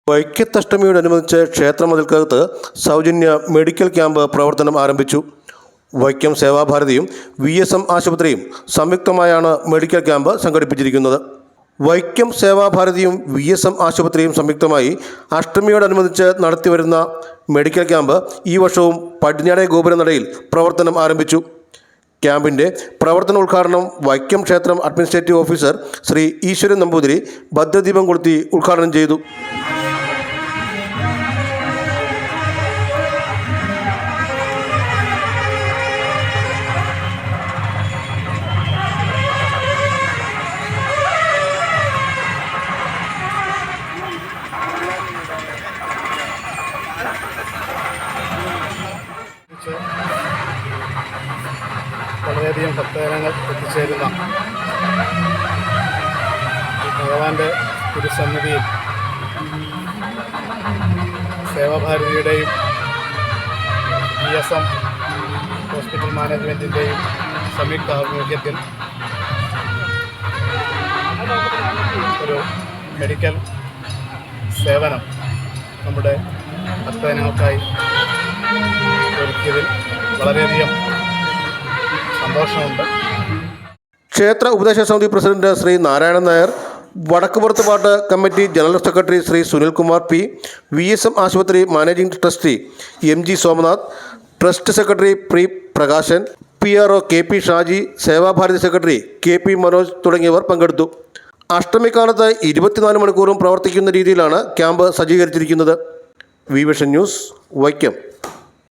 വൈക്കത്തഷ്ടമിയോടനുബന്ധിച്ച് ക്ഷേത്രമതിൽക്കകത്ത് സൗജന്യ medical camp പ്രവർത്തനം ആരംഭിച്ചു. വൈക്കം സേവാഭാരതിയും VSM ആശുപത്രിയും സംയുക്തമായാണ് മെഡിക്കൽ ക്യാമ്പ് സംഘടിപ്പിച്ചിരിക്കുന്നത്. വൈക്കം സേവാഭാരതിയും VSM ആശുപത്രിയും സംയുക്തമായി അഷ്ടമിയോടനുബന്ധിച്ച് നടത്തിവരുന്ന മെഡിക്കൽ ക്യാമ്പ് ഈ വർഷവും പടിഞ്ഞാറേ ഗോപുരനടയിൽ പ്രവർത്തനം ആരംഭിച്ചു. ക്യാമ്പിൻ്റെ പ്രവർത്തനോദ്ഘാടനം വൈക്കം ക്ഷേത്രം അഡ്മിനിസ്ട്രേറ്റീവ് ഓഫീസർ ശ്രീ ഈശ്വരൻ നമ്പൂതിരി ഭദ്രദീപം കൊളുത്തി ഉദ്ഘാടനം ചെയ്തു. വളരെയധികം ഭക്തജനങ്ങൾ എത്തിച്ചേരുന്ന ഭഗവാന്റെ തിരുസന്നിധിയിൽ സേവാഭാരതിയുടെയും VSM ഹോസ്പിറ്റൽ മാനേജ്മെൻറ്റിൻ്റെയും സംയുക്ത ആഭിമുഖ്യത്തിൽ ഒരു മെഡിക്കൽ സേവനം നമ്മുടെ ഭക്തജനങ്ങൾക്കായി ഒരുക്കിയതിൽ വളരെയധികം സന്തോഷമുണ്ട്. ക്ഷേത്ര ഉപദേശക സമിതി president Shri Narayanan Nair, Vadakkupurathupattu committee general secretary Shri Sunilkumar P, VSM ആശുപത്രി managing trustee MG Somanath, trust secretary P Prakashan, PRO KP Shaji, Seva Bharati secretary KP Manoj തുടങ്ങിയവർ പങ്കെടുത്തു. അഷ്ടമിക്കാലത്ത് 24 മണിക്കൂറും പ്രവർത്തിക്കുന്ന രീതിയിലാണ് ക്യാമ്പ് സജ്ജീകരിച്ചിരിക്കുന്നത്. Vision news, Vaikom.